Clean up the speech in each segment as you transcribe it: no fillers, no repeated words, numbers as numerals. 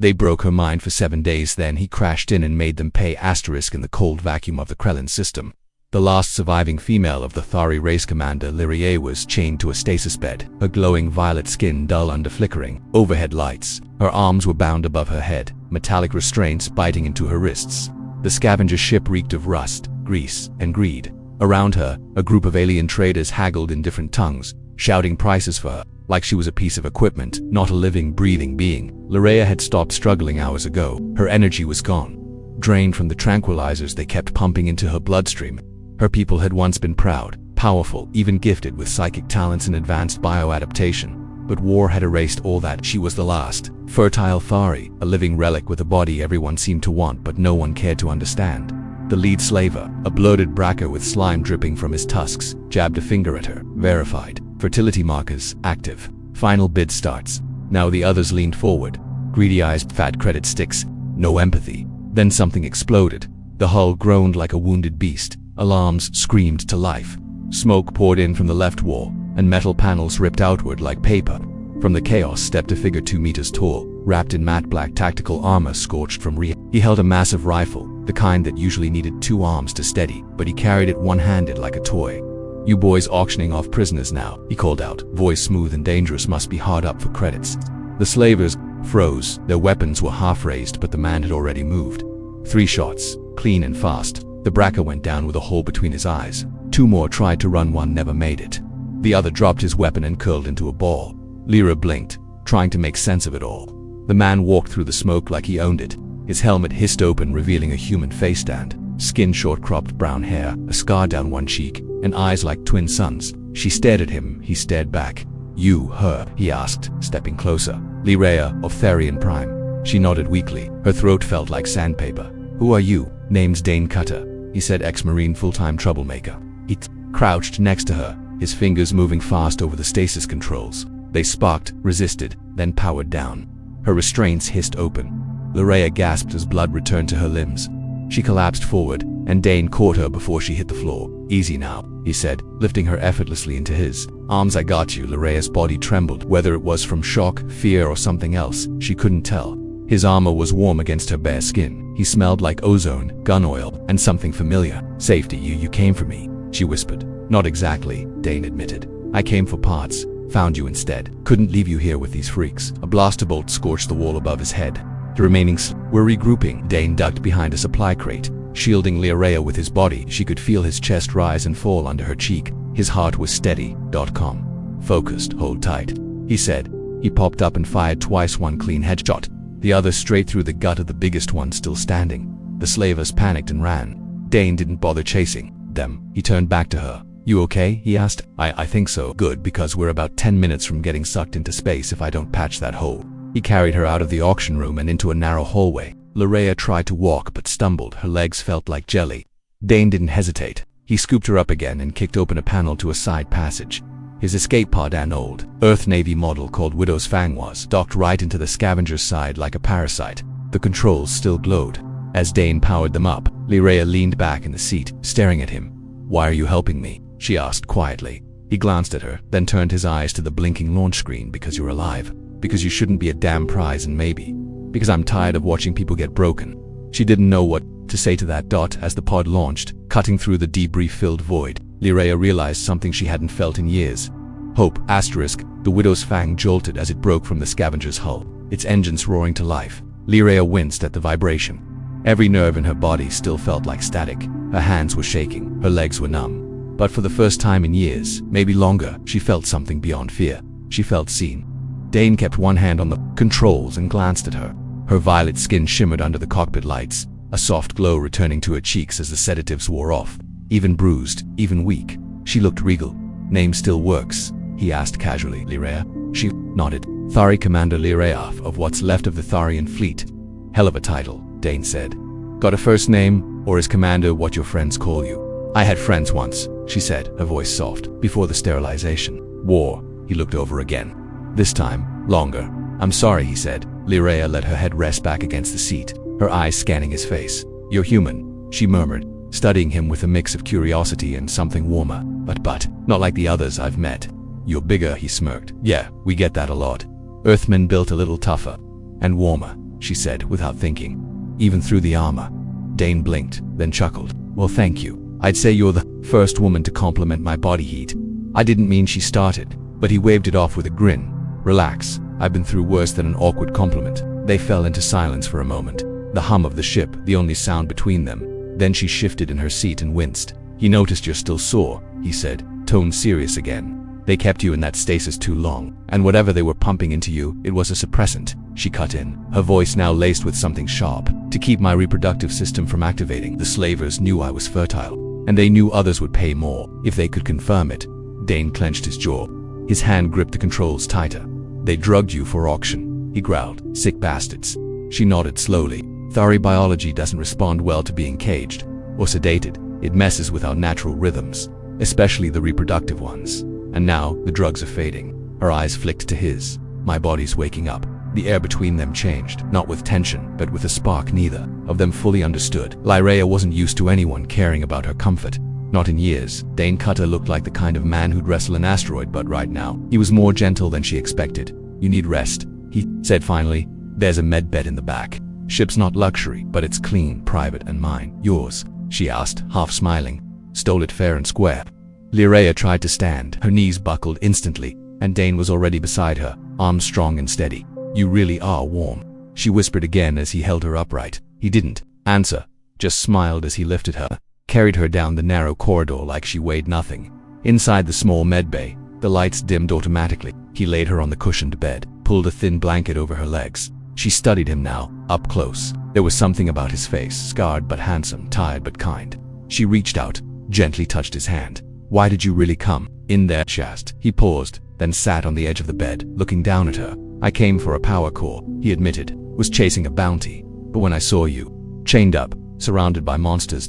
They broke her mind for 7 days, then he crashed in and made them pay * in the cold vacuum of the Krellin system. The last surviving female of the Thari race, Commander Lyria, was chained to a stasis bed, her glowing violet skin dull under flickering overhead lights. Her arms were bound above her head, metallic restraints biting into her wrists. The scavenger ship reeked of rust, grease, and greed. Around her, a group of alien traders haggled in different tongues, shouting prices for her, like she was a piece of equipment, not a living, breathing being. Lyria had stopped struggling hours ago. Her energy was gone, drained from the tranquilizers they kept pumping into her bloodstream. Her people had once been proud, powerful, even gifted with psychic talents and advanced bioadaptation. But war had erased all that. She was the last fertile Thari, a living relic with a body everyone seemed to want but no one cared to understand. The lead slaver, a bloated bracker with slime dripping from his tusks, jabbed a finger at her. Verified. Fertility markers active. Final bid starts. Now the others leaned forward. Greedy eyes, fat credit sticks. No empathy. Then something exploded. The hull groaned like a wounded beast. Alarms screamed to life. Smoke poured in from the left wall, and metal panels ripped outward like paper. From the chaos stepped a figure 2 meters tall, wrapped in matte black tactical armor scorched from rehab. He held a massive rifle, the kind that usually needed 2 arms to steady, but he carried it one-handed like a toy. "You boys auctioning off prisoners now," he called out, voice smooth and dangerous. "Must be hard up for credits." The slavers froze. Their weapons were half-raised, but the man had already moved. 3 shots, clean and fast. The bracker went down with a hole between his eyes. 2 more tried to run, one never made it. The other dropped his weapon and curled into a ball. Lyra blinked, trying to make sense of it all. The man walked through the smoke like he owned it. His helmet hissed open, revealing a human face stand. Skin, short-cropped brown hair, a scar down one cheek, and eyes like twin suns. She stared at him, he stared back. "You, her?" he asked, stepping closer. "Lyria, of Therian Prime." She nodded weakly. Her throat felt like sandpaper. "Who are you?" "Name's Dane Cutter," he said, ex-Marine, full-time troublemaker. He crouched next to her, his fingers moving fast over the stasis controls. They sparked, resisted, then powered down. Her restraints hissed open. Lyria gasped as blood returned to her limbs. She collapsed forward, and Dane caught her before she hit the floor. "Easy now," he said, lifting her effortlessly into his arms. "I got you." Lyria's body trembled. Whether it was from shock, fear, or something else, she couldn't tell. His armor was warm against her bare skin. He smelled like ozone, gun oil, and something familiar. "Safety, you came for me," she whispered. "Not exactly," Dane admitted. "I came for parts. Found you instead. Couldn't leave you here with these freaks." A blaster bolt scorched the wall above his head. The remaining were regrouping. Dane ducked behind a supply crate, shielding Lyria with his body. She could feel his chest rise and fall under her cheek. His heart was steady. "Calm. Focused. Hold tight," he said. He popped up and fired twice, one clean headshot, the other straight through the gut of the biggest one still standing. The slavers panicked and ran. Dane didn't bother chasing them. He turned back to her. "You okay?" he asked. I think so." "Good, because we're about 10 minutes from getting sucked into space if I don't patch that hole." He carried her out of the auction room and into a narrow hallway. Lyria tried to walk but stumbled. Her legs felt like jelly. Dane didn't hesitate. He scooped her up again and kicked open a panel to a side passage. His escape pod, an old Earth Navy model called Widow's Fang, was docked right into the scavenger's side like a parasite. The controls still glowed. As Dane powered them up, Lyria leaned back in the seat, staring at him. "Why are you helping me?" she asked quietly. He glanced at her, then turned his eyes to the blinking launch screen. "Because you're alive. Because you shouldn't be a damn prize, and maybe because I'm tired of watching people get broken." She didn't know what to say to that. As the pod launched, cutting through the debris-filled void, Lyria realized something she hadn't felt in years. Hope. The Widow's Fang jolted as it broke from the scavenger's hull, its engines roaring to life. Lyria winced at the vibration. Every nerve in her body still felt like static. Her hands were shaking, her legs were numb. But for the first time in years, maybe longer, she felt something beyond fear. She felt seen. Dane kept one hand on the controls and glanced at her. Her violet skin shimmered under the cockpit lights, a soft glow returning to her cheeks as the sedatives wore off. Even bruised, even weak, she looked regal. "Name still works?" he asked casually. "Lyria?" She nodded. "Thari Commander Lyria of what's left of the Tharian fleet." "Hell of a title," Dane said. "Got a first name, or is Commander what your friends call you?" "I had friends once," she said, her voice soft, "before the sterilization. War." He looked over again. "This time, longer." "I'm sorry," he said. Lyria let her head rest back against the seat, her eyes scanning his face. "You're human," she murmured, studying him with a mix of curiosity and something warmer. But, not like the others I've met." "You're bigger," he smirked. "Yeah, we get that a lot. Earthmen built a little tougher. And warmer." she said without thinking. Even through the armor. Dane blinked, then chuckled. Well, thank you. I'd say you're the first woman to compliment my body heat. I didn't mean she started, but he waved it off with a grin. Relax, I've been through worse than an awkward compliment. They fell into silence for a moment. The hum of the ship, the only sound between them. Then she shifted in her seat and winced. He noticed you're still sore, he said, tone serious again. They kept you in that stasis too long, and whatever they were pumping into you, it was a suppressant, she cut in, her voice now laced with something sharp. To keep my reproductive system from activating. The slavers knew I was fertile, and they knew others would pay more if they could confirm it. Dane clenched his jaw. His hand gripped the controls tighter. They drugged you for auction, he growled. Sick bastards. She nodded slowly. Thari biology doesn't respond well to being caged or sedated. It messes with our natural rhythms, especially the reproductive ones. And now, the drugs are fading. Her eyes flicked to his. My body's waking up. The air between them changed, not with tension, but with a spark neither of them fully understood. Lyrea wasn't used to anyone caring about her comfort. Not in years. Dane Cutter looked like the kind of man who'd wrestle an asteroid, but right now, he was more gentle than she expected. You need rest, he said finally. There's a med bed in the back. Ship's not luxury, but it's clean, private, and mine. Yours, she asked, half smiling. Stole it fair and square. Lyrea tried to stand. Her knees buckled instantly, and Dane was already beside her, arms strong and steady. You really are warm, she whispered again as he held her upright. He didn't answer, just smiled as he lifted her, carried her down the narrow corridor like she weighed nothing. Inside the small medbay, the lights dimmed automatically. He laid her on the cushioned bed, pulled a thin blanket over her legs. She studied him now, up close. There was something about his face, scarred but handsome, tired but kind. She reached out, gently touched his hand. Why did you really come? In there, she asked. He paused, then sat on the edge of the bed, looking down at her. I came for a power core, he admitted. Was chasing a bounty. But when I saw you, chained up, surrounded by monsters,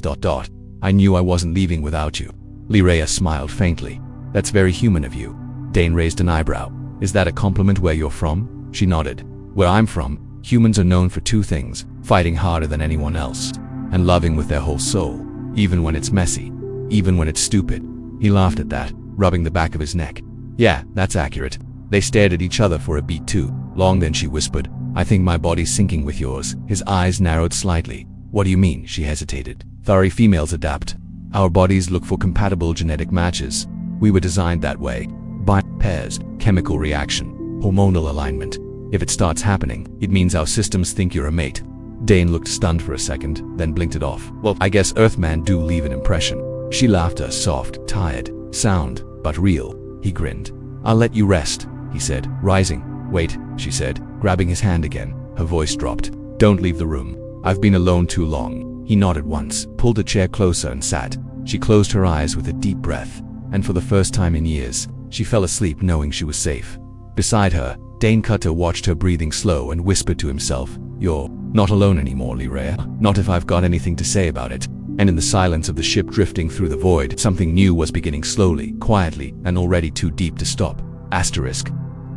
I knew I wasn't leaving without you. Lyrea smiled faintly. That's very human of you. Dane raised an eyebrow. Is that a compliment where you're from? She nodded. Where I'm from, humans are known for two things: fighting harder than anyone else, and loving with their whole soul, even when it's messy, even when it's stupid. He laughed at that, rubbing the back of his neck. Yeah, that's accurate. They stared at each other for a beat too long, then she whispered, I think my body's syncing with yours. His eyes narrowed slightly. What do you mean? She hesitated. Thari females adapt. Our bodies look for compatible genetic matches. We were designed that way. By pairs, chemical reaction, hormonal alignment. If it starts happening, it means our systems think you're a mate. Dane looked stunned for a second, then blinked it off. Well, I guess Earthmen do leave an impression. She laughed, a soft, tired sound, but real. He grinned. I'll let you rest, he said, rising. Wait, she said, grabbing his hand again. Her voice dropped. Don't leave the room. I've been alone too long. He nodded once, pulled a chair closer and sat. She closed her eyes with a deep breath, and for the first time in years, she fell asleep knowing she was safe. Beside her, Dane Cutter watched her breathing slow and whispered to himself, You're not alone anymore, Lyrea. Not if I've got anything to say about it. And in the silence of the ship drifting through the void, something new was beginning slowly, quietly, and already too deep to stop. Asterisk.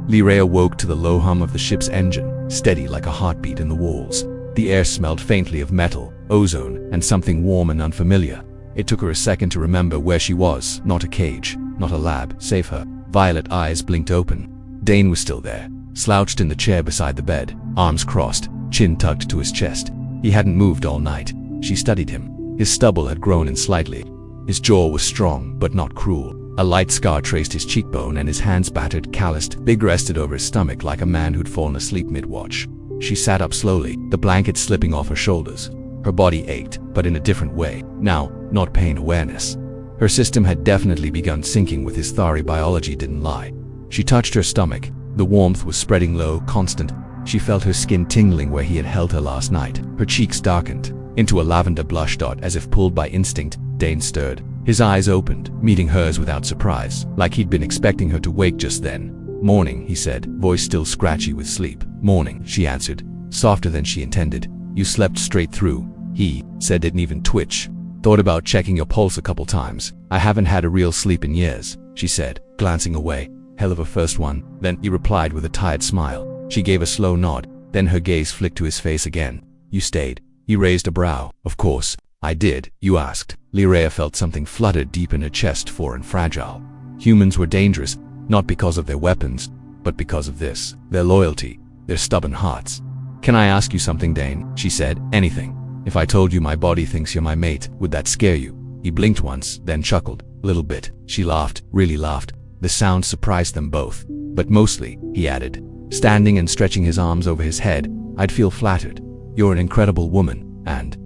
Lyrea woke to the low hum of the ship's engine, steady like a heartbeat in the walls. The air smelled faintly of metal, ozone, and something warm and unfamiliar. It took her a second to remember where she was. Not a cage, not a lab, save her violet eyes blinked open. Dane was still there, slouched in the chair beside the bed, arms crossed, chin tucked to his chest. He hadn't moved all night. She studied him. His stubble had grown in slightly. His jaw was strong, but not cruel. A light scar traced his cheekbone, and his hands, battered, calloused, big, rested over his stomach like a man who'd fallen asleep mid-watch. She sat up slowly, the blanket slipping off her shoulders. Her body ached, but in a different way. Now, not pain awareness. Her system had definitely begun syncing with his Thari biology didn't lie. She touched her stomach. The warmth was spreading low, constant. She felt her skin tingling where he had held her last night. Her cheeks darkened into a lavender blush dot as if pulled by instinct. Dane stirred. His eyes opened, meeting hers without surprise, like he'd been expecting her to wake just then. Morning, he said, voice still scratchy with sleep. Morning, she answered, softer than she intended. You slept straight through, he said, didn't even twitch. Thought about checking your pulse a couple times. I haven't had a real sleep in years, she said, glancing away. Hell of a first one. Then he replied with a tired smile. She gave a slow nod, then her gaze flicked to his face again. You stayed. He raised a brow. Of course, I did. You asked. Lyrea felt something flutter deep in her chest, foreign and fragile. Humans were dangerous, not because of their weapons, but because of this, their loyalty, their stubborn hearts. Can I ask you something, Dane? She said. Anything. If I told you my body thinks you're my mate, would that scare you? He blinked once, then chuckled. Little bit. She laughed, really laughed. The sound surprised them both. But mostly, he added, standing and stretching his arms over his head, I'd feel flattered. You're an incredible woman, and, ...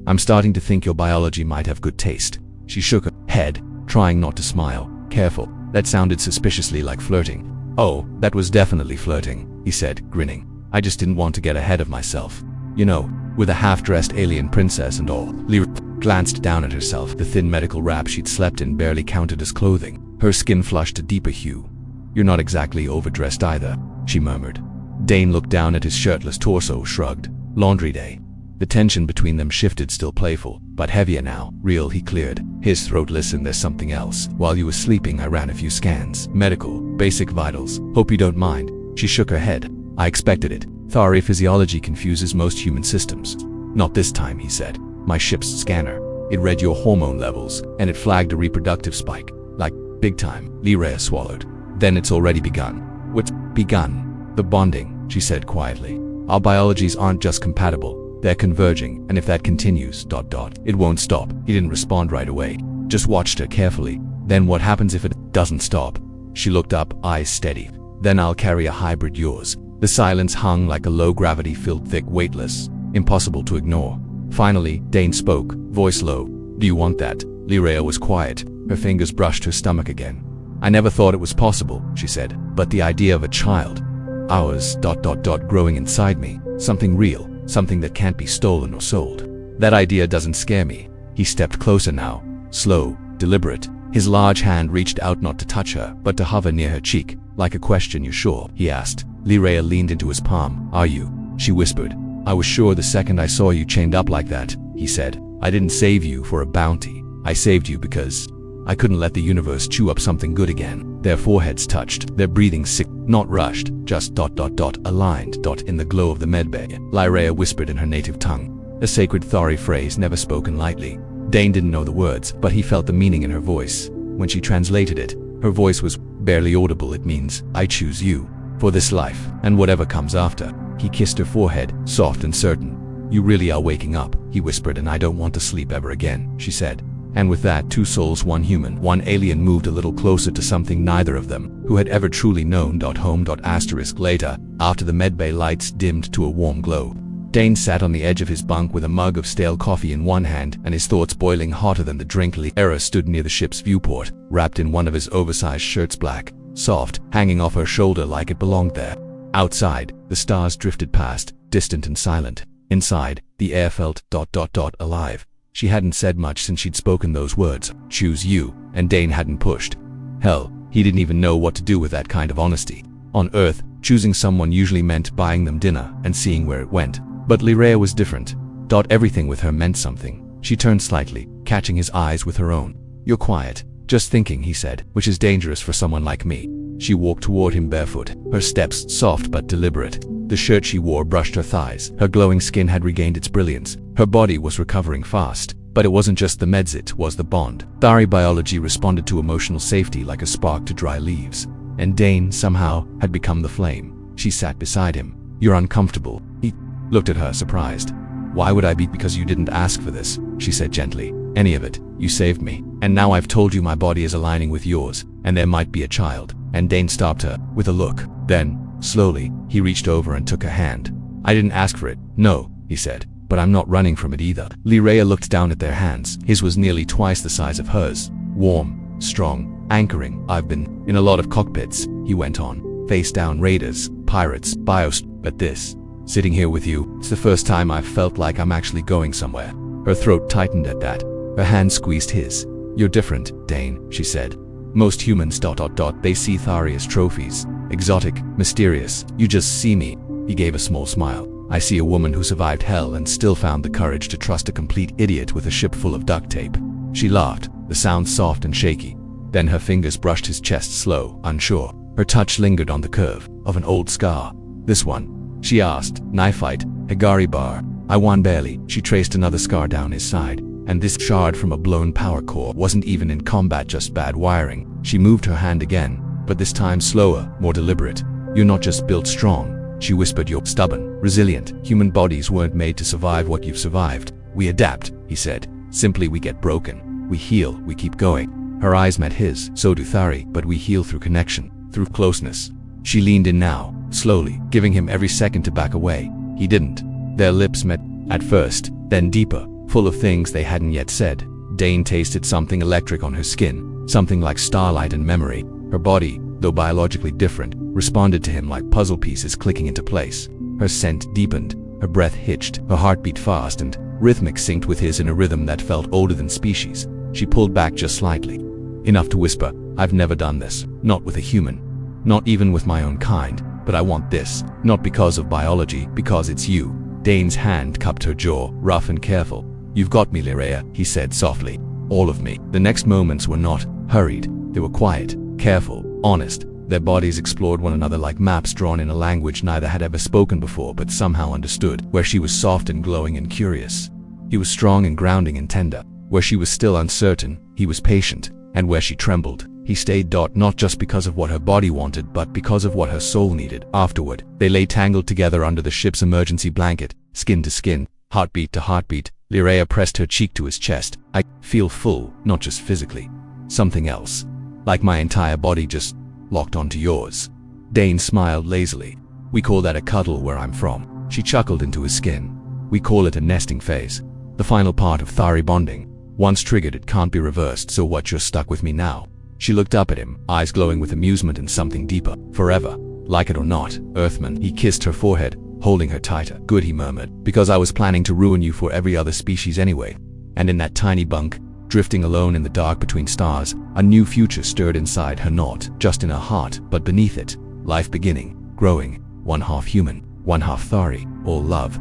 I'm starting to think your biology might have good taste. She shook her head, trying not to smile. Careful. That sounded suspiciously like flirting. Oh, that was definitely flirting, he said, grinning. I just didn't want to get ahead of myself. You know, with a half-dressed alien princess and all. Lyra glanced down at herself. The thin medical wrap she'd slept in barely counted as clothing. Her skin flushed a deeper hue. You're not exactly overdressed either, she murmured. Dane looked down at his shirtless torso, shrugged. Laundry day. The tension between them shifted, still playful, but heavier now. Real, he cleared. His throat listened. There's something else. While you were sleeping, I ran a few scans. Medical, basic vitals. Hope you don't mind. She shook her head. I expected it. Thari physiology confuses most human systems. Not this time, he said. My ship's scanner. It read your hormone levels, and it flagged a reproductive spike. Like, big time. Lyra swallowed. Then it's already begun. What's begun? The bonding, she said quietly. Our biologies aren't just compatible. They're converging, and if that continues, ... it won't stop. He didn't respond right away. Just watched her carefully. Then what happens if it doesn't stop? She looked up, eyes steady. Then I'll carry a hybrid yours. The silence hung like a low-gravity filled, thick, weightless. Impossible to ignore. Finally, Dane spoke, voice low. Do you want that? Lyra was quiet. Her fingers brushed her stomach again. I never thought it was possible, she said. But the idea of a child. Ours, ... growing inside me. Something real. Something that can't be stolen or sold. That idea doesn't scare me. He stepped closer now. Slow, deliberate. His large hand reached out not to touch her, but to hover near her cheek. Like a question, you sure? He asked. Lyra leaned into his palm. Are you? She whispered. I was sure the second I saw you chained up like that, he said. I didn't save you for a bounty. I saved you because I couldn't let the universe chew up something good again. Their foreheads touched, their breathing sick, not rushed, just ... aligned ... in the glow of the medbay. Lyra whispered in her native tongue, a sacred Thari phrase never spoken lightly. Dane didn't know the words, but he felt the meaning in her voice. When she translated it, her voice was barely audible. It means, I choose you for this life and whatever comes after. He kissed her forehead, soft and certain. You really are waking up, he whispered, and I don't want to sleep ever again, she said. And with that, two souls, one human, one alien, moved a little closer to something neither of them who had ever truly known. Home. Later, after the medbay lights dimmed to a warm glow, Dane sat on the edge of his bunk with a mug of stale coffee in one hand and his thoughts boiling hotter than the drink. Lyra stood near the ship's viewport, wrapped in one of his oversized shirts, black, soft, hanging off her shoulder like it belonged there. Outside, the stars drifted past, distant and silent. Inside, the air felt ... alive. She hadn't said much since she'd spoken those words, choose you, and Dane hadn't pushed. Hell, he didn't even know what to do with that kind of honesty. On Earth, choosing someone usually meant buying them dinner and seeing where it went. But Lyra was different. Everything with her meant something. She turned slightly, catching his eyes with her own. You're quiet. Just thinking, he said, which is dangerous for someone like me. She walked toward him barefoot, her steps soft but deliberate. The shirt she wore brushed her thighs. Her glowing skin had regained its brilliance. Her body was recovering fast. But it wasn't just the meds, it was the bond. Thari biology responded to emotional safety like a spark to dry leaves. And Dane, somehow, had become the flame. She sat beside him. You're uncomfortable. He looked at her, surprised. Why would I be? Because you didn't ask for this, she said gently. Any of it. You saved me. And now I've told you my body is aligning with yours, and there might be a child. And Dane stopped her, with a look. Then, slowly, he reached over and took her hand. I didn't ask for it. No, he said. But I'm not running from it either. Lyra looked down at their hands. His was nearly twice the size of hers. Warm, strong, anchoring. I've been in a lot of cockpits, he went on. Face down raiders, pirates, bios. But this, sitting here with you, it's the first time I've felt like I'm actually going somewhere. Her throat tightened at that. Her hand squeezed his. You're different, Dane, she said. Most humans ... they see Thari as trophies. Exotic, mysterious. You just see me. He gave a small smile. I see a woman who survived hell and still found the courage to trust a complete idiot with a ship full of duct tape. She laughed, the sound soft and shaky. Then her fingers brushed his chest, slow, unsure. Her touch lingered on the curve of an old scar. This one? She asked. Knife fight, Higari bar. I won barely. She traced another scar down his side. And this shard from a blown power core wasn't even in combat, just bad wiring. She moved her hand again, but this time slower, more deliberate. You're not just built strong. She whispered, "You're stubborn, resilient. Human bodies weren't made to survive what you've survived. We adapt," he said. "Simply we get broken. We heal, we keep going." Her eyes met his. "So do Thari, but we heal through connection, through closeness." She leaned in now, slowly, giving him every second to back away. He didn't. Their lips met, at first, then deeper, full of things they hadn't yet said. Dane tasted something electric on her skin, something like starlight and memory. Her body, though biologically different, responded to him like puzzle pieces clicking into place. Her scent deepened, her breath hitched, her heart beat fast and rhythmic synced with his in a rhythm that felt older than species. She pulled back just slightly, enough to whisper, "I've never done this, not with a human. Not even with my own kind, but I want this, not because of biology, because it's you." Dane's hand cupped her jaw, rough and careful. "You've got me, Lyrea," he said softly. "All of me." The next moments were not hurried. They were quiet, careful, honest. Their bodies explored one another like maps drawn in a language neither had ever spoken before but somehow understood. Where she was soft and glowing and curious, he was strong and grounding and tender. Where she was still uncertain, he was patient. And where she trembled, he stayed. Not just because of what her body wanted, but because of what her soul needed. Afterward, they lay tangled together under the ship's emergency blanket, skin to skin, heartbeat to heartbeat. Lyrea pressed her cheek to his chest. "I feel full, not just physically. Something else. Like my entire body just locked onto yours." Dane smiled lazily. "We call that a cuddle where I'm from." She chuckled into his skin. "We call it a nesting phase. The final part of Thari bonding. Once triggered, it can't be reversed, so what, you're stuck with me now?" She looked up at him, eyes glowing with amusement and something deeper. "Forever. Like it or not, Earthman." He kissed her forehead, holding her tighter. "Good," he murmured, "because I was planning to ruin you for every other species anyway." And in that tiny bunk, drifting alone in the dark between stars, a new future stirred inside her, not just in her heart, but beneath it. Life beginning, growing, one half human, one half Thari, all love.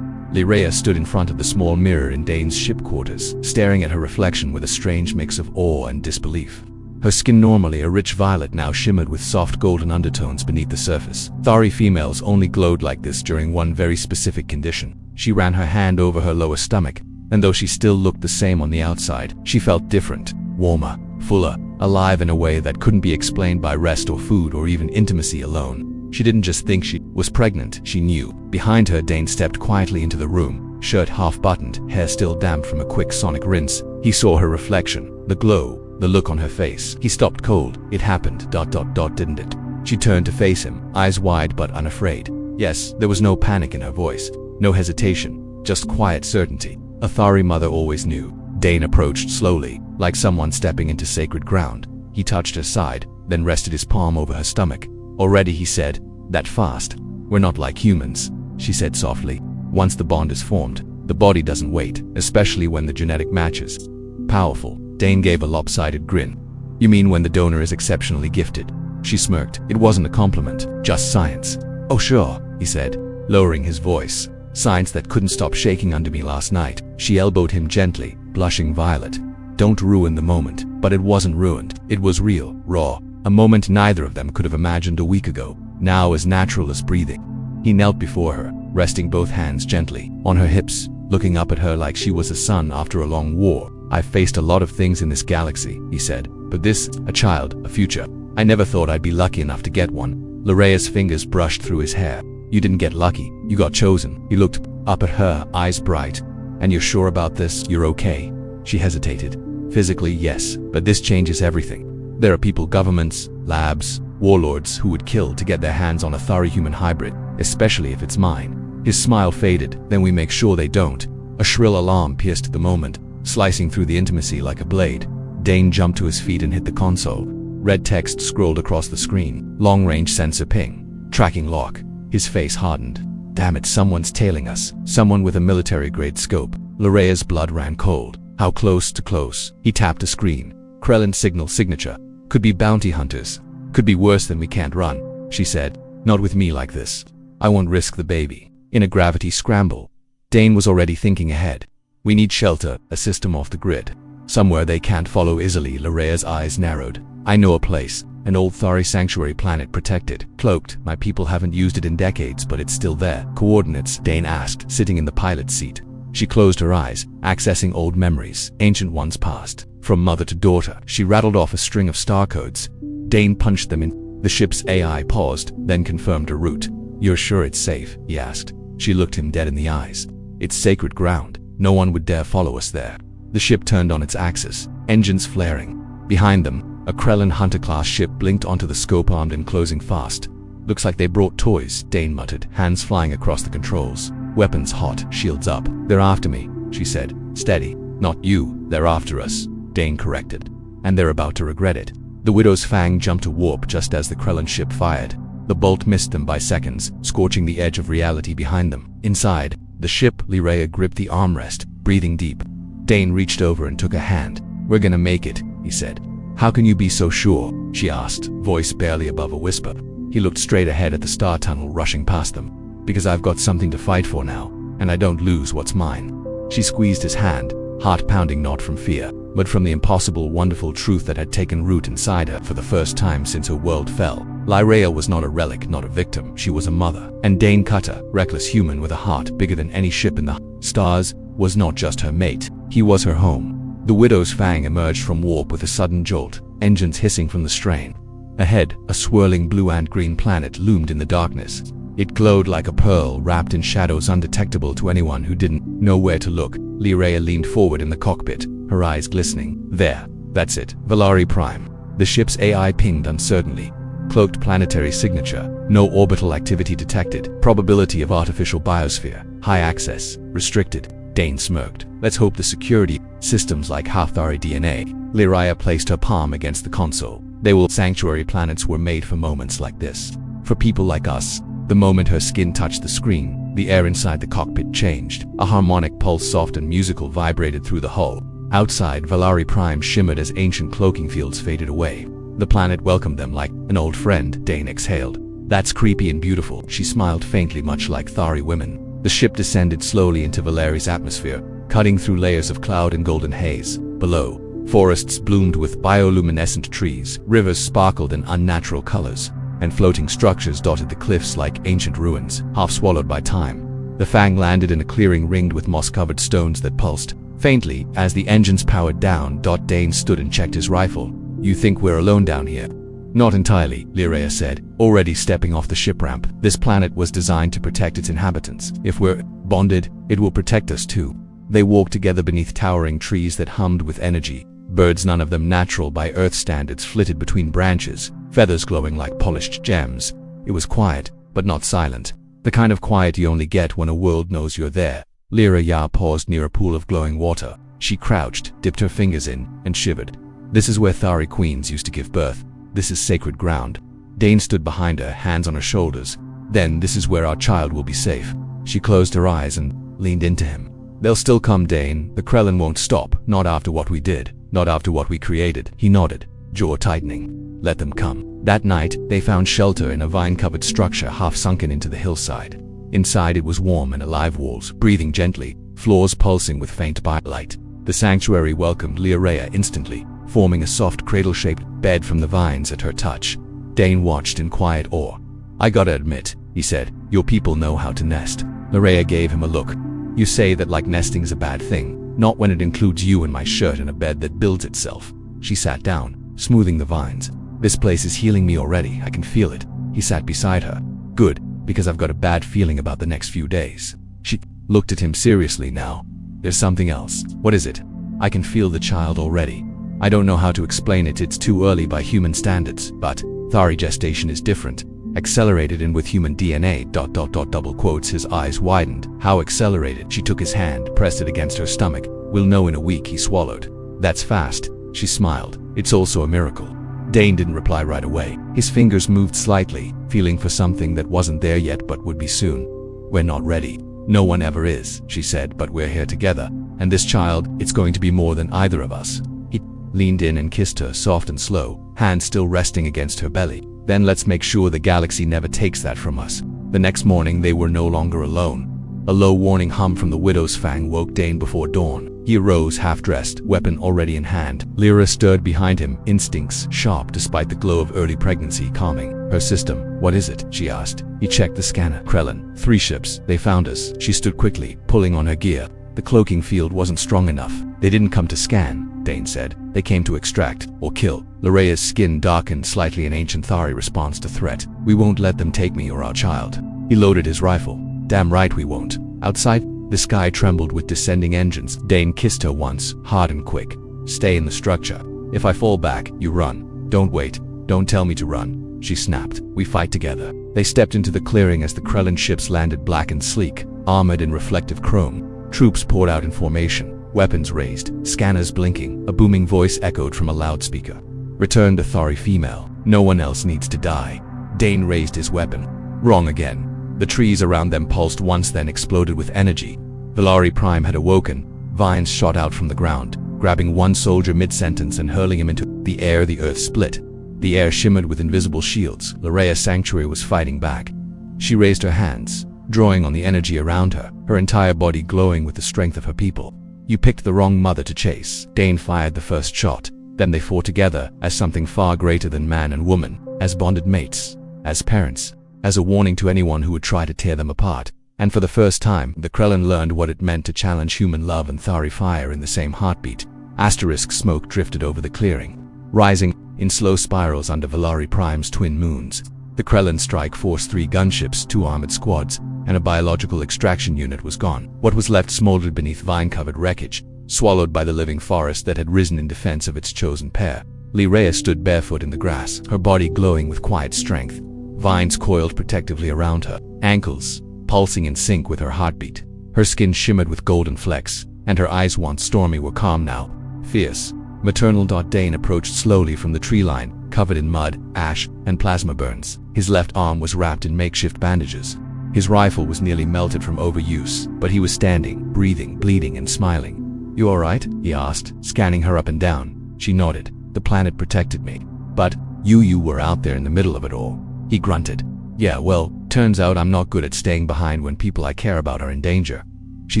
Lyrea stood in front of the small mirror in Dane's ship quarters, staring at her reflection with a strange mix of awe and disbelief. Her skin, normally a rich violet, now shimmered with soft golden undertones beneath the surface. Thari females only glowed like this during one very specific condition. She ran her hand over her lower stomach, and though she still looked the same on the outside, she felt different, warmer, fuller, alive in a way that couldn't be explained by rest or food or even intimacy alone. She didn't just think she was pregnant, she knew. Behind her, Dane stepped quietly into the room, shirt half buttoned, hair still damp from a quick sonic rinse. He saw her reflection, the glow, the look on her face. He stopped cold. "It happened, didn't it?" She turned to face him, eyes wide but unafraid. Yes, there was no panic in her voice, no hesitation, just quiet certainty. A Thari mother always knew. Dane approached slowly, like someone stepping into sacred ground. He touched her side, then rested his palm over her stomach. "Already," he said. "That fast." "We're not like humans," she said softly. "Once the bond is formed, the body doesn't wait, especially when the genetic matches." "Powerful." Dane gave a lopsided grin. "You mean when the donor is exceptionally gifted?" She smirked. It wasn't a compliment, just science. "Oh sure," he said, lowering his voice. "Science that couldn't stop shaking under me last night." She elbowed him gently, blushing violet. "Don't ruin the moment." But it wasn't ruined. It was real, raw. A moment neither of them could have imagined a week ago. Now as natural as breathing. He knelt before her, resting both hands gently on her hips, looking up at her like she was a son after a long war. "I've faced a lot of things in this galaxy," he said. "But this, a child, a future. I never thought I'd be lucky enough to get one." Lyrea's fingers brushed through his hair. "You didn't get lucky. You got chosen." He looked up at her, eyes bright. "And you're sure about this? You're okay?" She hesitated. "Physically, yes, but this changes everything. There are people, governments, labs, warlords who would kill to get their hands on a Thari-human hybrid, especially if it's mine." His smile faded. "Then we make sure they don't." A shrill alarm pierced the moment, slicing through the intimacy like a blade. Dane jumped to his feet and hit the console. Red text scrolled across the screen. "Long-range sensor ping. Tracking lock." His face hardened. "Damn it, someone's tailing us. Someone with a military-grade scope." Lyrea's blood ran cold. How close to close? He tapped a screen. Krellin signal signature. "Could be bounty hunters. Could be worse than we can't run," she said. "Not with me like this. I won't risk the baby." In a gravity scramble, Dane was already thinking ahead. "We need shelter, a system off the grid. Somewhere they can't follow easily." Lyrea's eyes narrowed. "I know a place. An old Thari sanctuary planet, protected, cloaked. My people haven't used it in decades, but it's still there." "Coordinates?" Dane asked, sitting in the pilot's seat. She closed her eyes, accessing old memories, ancient ones past. From mother to daughter, she rattled off a string of star codes. Dane punched them in. The ship's AI paused, then confirmed a route. "You're sure it's safe?" he asked. She looked him dead in the eyes. "It's sacred ground. No one would dare follow us there." The ship turned on its axis, engines flaring. Behind them, a Krellin Hunter-class ship blinked onto the scope, armed and closing fast. "Looks like they brought toys," Dane muttered, hands flying across the controls. "Weapons hot, shields up." "They're after me," she said. "Steady." "Not you, they're after us," Dane corrected. "And they're about to regret it." The Widow's Fang jumped to warp just as the Krellin ship fired. The bolt missed them by seconds, scorching the edge of reality behind them. Inside the ship, Lyrea gripped the armrest, breathing deep. Dane reached over and took a hand. "We're gonna make it," he said. "How can you be so sure?" she asked, voice barely above a whisper. He looked straight ahead at the star tunnel rushing past them. "Because I've got something to fight for now, and I don't lose what's mine." She squeezed his hand, heart pounding, not from fear, but from the impossible, wonderful truth that had taken root inside her for the first time since her world fell. Lyrea was not a relic, not a victim. She was a mother. And Dane Cutter, reckless human with a heart bigger than any ship in the stars, was not just her mate. He was her home. The Widow's Fang emerged from warp with a sudden jolt, engines hissing from the strain. Ahead, a swirling blue and green planet loomed in the darkness. It glowed like a pearl, wrapped in shadows undetectable to anyone who didn't know where to look. Lyrea leaned forward in the cockpit, her eyes glistening. "There. That's it. Valari Prime." The ship's AI pinged uncertainly. Cloaked planetary signature. No orbital activity detected. Probability of artificial biosphere. High access. Restricted. Dane smirked. "Let's hope the security systems like Hathari DNA." Lyrea placed her palm against the console. Sanctuary planets were made for moments like this. For people like us. The moment her skin touched the screen, the air inside the cockpit changed. A harmonic pulse, soft and musical, vibrated through the hull. Outside, Valari Prime shimmered as ancient cloaking fields faded away. The planet welcomed them like an old friend. Dane exhaled. "That's creepy and beautiful." She smiled faintly, much like Thari women. The ship descended slowly into Valari's atmosphere, cutting through layers of cloud and golden haze. Below, forests bloomed with bioluminescent trees, rivers sparkled in unnatural colors, and floating structures dotted the cliffs like ancient ruins, half swallowed by time. The Fang landed in a clearing ringed with moss-covered stones that pulsed faintly as the engines powered down. Dane stood and checked his rifle. "You think we're alone down here?" "Not entirely," Lyrea said, already stepping off the ship ramp. "This planet was designed to protect its inhabitants. If we're bonded, it will protect us too." They walked together beneath towering trees that hummed with energy. Birds, none of them natural by Earth standards, flitted between branches, feathers glowing like polished gems. It was quiet, but not silent. The kind of quiet you only get when a world knows you're there. Lyrea paused near a pool of glowing water. She crouched, dipped her fingers in, and shivered. "This is where Thari queens used to give birth. This is sacred ground." Dane stood behind her, hands on her shoulders. "Then this is where our child will be safe." She closed her eyes and leaned into him. "They'll still come, Dane. The Krellin won't stop. Not after what we did. Not after what we created." He nodded, jaw tightening. "Let them come." That night, they found shelter in a vine-covered structure half sunken into the hillside. Inside, it was warm and alive, walls breathing gently, floors pulsing with faint light. The sanctuary welcomed Lyrea instantly, forming a soft cradle-shaped bed from the vines at her touch. Dane watched in quiet awe. "I gotta admit," he said, "your people know how to nest." Lyrea gave him a look. "You say that like nesting's a bad thing. Not when it includes you and my shirt in a bed that builds itself." She sat down, smoothing the vines. "This place is healing me already. I can feel it." He sat beside her. "Good, because I've got a bad feeling about the next few days." She looked at him seriously now. "There's something else." "What is it?" "I can feel the child already. I don't know how to explain it. It's too early by human standards, but Thari gestation is different. Accelerated in with human DNA. Double quotes. His eyes widened. "How accelerated?" She took his hand, pressed it against her stomach. "We'll know in a week," he swallowed. "That's fast." She smiled. "It's also a miracle." Dane didn't reply right away. His fingers moved slightly, feeling for something that wasn't there yet but would be soon. "We're not ready." "No one ever is," she said, "but we're here together. And this child, it's going to be more than either of us." He leaned in and kissed her, soft and slow, hands still resting against her belly. "Then let's make sure the galaxy never takes that from us." The next morning, they were no longer alone. A low warning hum from the Widow's Fang woke Dane before dawn. He arose, half-dressed, weapon already in hand. Lyra stirred behind him, instincts sharp despite the glow of early pregnancy calming her system. "What is it?" she asked. He checked the scanner. "Krellin. 3 ships. They found us." She stood quickly, pulling on her gear. "The cloaking field wasn't strong enough." "They didn't come to scan," Dane said. "They came to extract, or kill." Lyrea's skin darkened slightly, an ancient Thari response to threat. "We won't let them take me or our child." He loaded his rifle. Damn right we won't. Outside, the sky trembled with descending engines. Dane kissed her once, hard and quick. Stay in the structure. If I fall back, you run. Don't wait. Don't tell me to run. She snapped. We fight together. They stepped into the clearing as the Krellin ships landed black and sleek, armored in reflective chrome. Troops poured out in formation, weapons raised, scanners blinking. A booming voice echoed from a loudspeaker. Return the Thari female. No one else needs to die. Dane raised his weapon. Wrong again. The trees around them pulsed once, then exploded with energy. Valari Prime had awoken. Vines shot out from the ground, grabbing one soldier mid-sentence and hurling him into the air. The earth split. The air shimmered with invisible shields. Lyraea's sanctuary was fighting back. She raised her hands, drawing on the energy around her, her entire body glowing with the strength of her people. You picked the wrong mother to chase. Dane fired the first shot. Then they fought together as something far greater than man and woman, as bonded mates, as parents, as a warning to anyone who would try to tear them apart. And for the first time, the Krellin learned what it meant to challenge human love and Thari fire in the same heartbeat. Asterisk smoke drifted over the clearing, rising in slow spirals under Valari Prime's twin moons. The Krellin strike force 3 gunships, 2 armored squads, and a biological extraction unit was gone. What was left smoldered beneath vine-covered wreckage, swallowed by the living forest that had risen in defense of its chosen pair. Lyraea stood barefoot in the grass, her body glowing with quiet strength. Vines coiled protectively around her, ankles pulsing in sync with her heartbeat. Her skin shimmered with golden flecks, and her eyes, once stormy, were calm now, fierce. Maternal. Dane approached slowly from the tree line, covered in mud, ash, and plasma burns. His left arm was wrapped in makeshift bandages. His rifle was nearly melted from overuse, but he was standing, breathing, bleeding, and smiling. You all right? He asked, scanning her up and down. She nodded. The planet protected me. But you were out there in the middle of it all. He grunted. Yeah, well, turns out I'm not good at staying behind when people I care about are in danger. She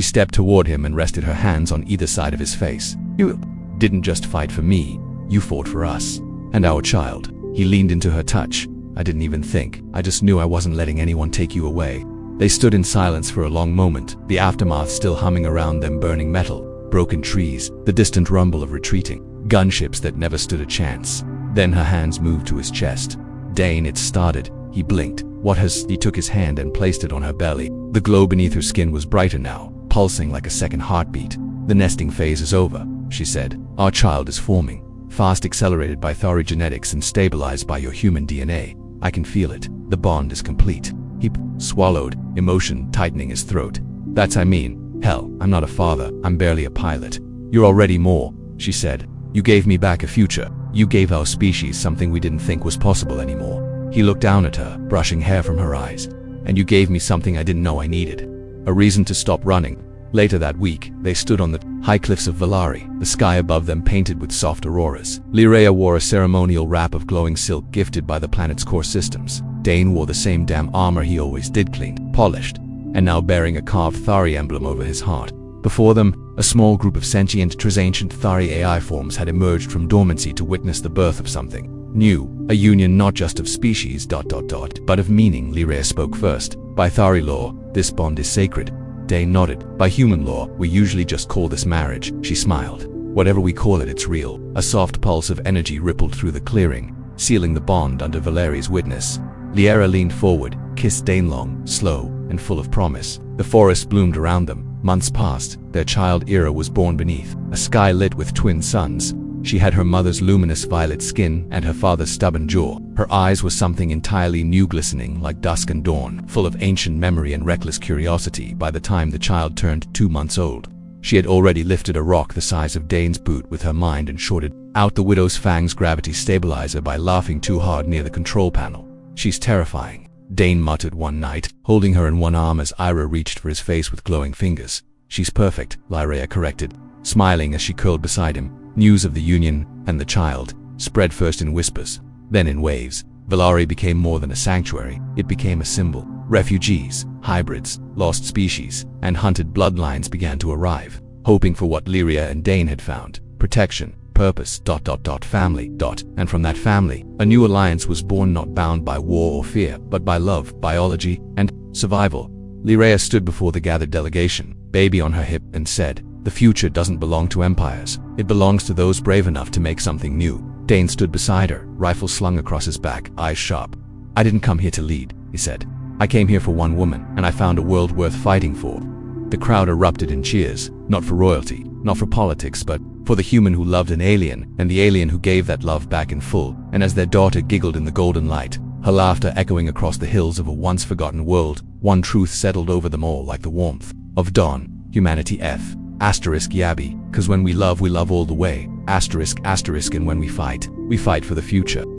stepped toward him and rested her hands on either side of his face. You didn't just fight for me. You fought for us. And our child. He leaned into her touch. I didn't even think. I just knew I wasn't letting anyone take you away. They stood in silence for a long moment, the aftermath still humming around them, burning metal, broken trees, the distant rumble of retreating gunships that never stood a chance. Then her hands moved to his chest. Dane, it started. He blinked. What has? He took his hand and placed it on her belly. The glow beneath her skin was brighter now, pulsing like a second heartbeat. The nesting phase is over, she said. Our child is forming, fast accelerated by Thari genetics and stabilized by your human DNA. I can feel it. The bond is complete. He swallowed, emotion tightening his throat. That's I mean. Hell, I'm not a father. I'm barely a pilot. You're already more, she said. You gave me back a future. You gave our species something we didn't think was possible anymore. He looked down at her, brushing hair from her eyes. And you gave me something I didn't know I needed. A reason to stop running. Later that week, they stood on the high cliffs of Valari, the sky above them painted with soft auroras. Lyraea wore a ceremonial wrap of glowing silk gifted by the planet's core systems. Dane wore the same damn armor he always did, cleaned, polished, and now bearing a carved Thari emblem over his heart. Before them, a small group of sentient, trisancient Thari AI forms had emerged from dormancy to witness the birth of something new, a union not just of species, but of meaning. Lyraea spoke first. By Thari law, this bond is sacred. Dane nodded. By human law, we usually just call this marriage. She smiled. Whatever we call it, it's real. A soft pulse of energy rippled through the clearing, sealing the bond under Valeri's witness. Lyraea leaned forward, kissed Dane long, slow, and full of promise. The forest bloomed around them. Months passed. Their child era was born beneath a sky lit with twin suns. She had her mother's luminous violet skin and her father's stubborn jaw. Her eyes were something entirely new, glistening like dusk and dawn, full of ancient memory and reckless curiosity. By the time the child turned 2 months old, she had already lifted a rock the size of Dane's boot with her mind and shorted out the widow's fang's gravity stabilizer by laughing too hard near the control panel. She's terrifying, Dane muttered one night, holding her in one arm as Ira reached for his face with glowing fingers. She's perfect, Lyraea corrected, smiling as she curled beside him. News of the union and the child spread first in whispers, then in waves. Valari became more than a sanctuary. It became a symbol. Refugees, hybrids, lost species, and hunted bloodlines began to arrive, hoping for what Lyraea and Dane had found: protection, purpose, family. And from that family, a new alliance was born, not bound by war or fear, but by love, biology, and survival. Lyraea stood before the gathered delegation, baby on her hip, and said, "The future doesn't belong to empires. It belongs to those brave enough to make something new." Dane stood beside her, rifle slung across his back, eyes sharp. "I didn't come here to lead," he said. I came here for one woman, and I found a world worth fighting for." The crowd erupted in cheers, not for royalty, not for politics, but for the human who loved an alien, and the alien who gave that love back in full. And as their daughter giggled in the golden light, her laughter echoing across the hills of a once-forgotten world, one truth settled over them all like the warmth of dawn. Humanity F. Asterisk Yabby. 'Cause when we love all the way. Asterisk, and when we fight for the future.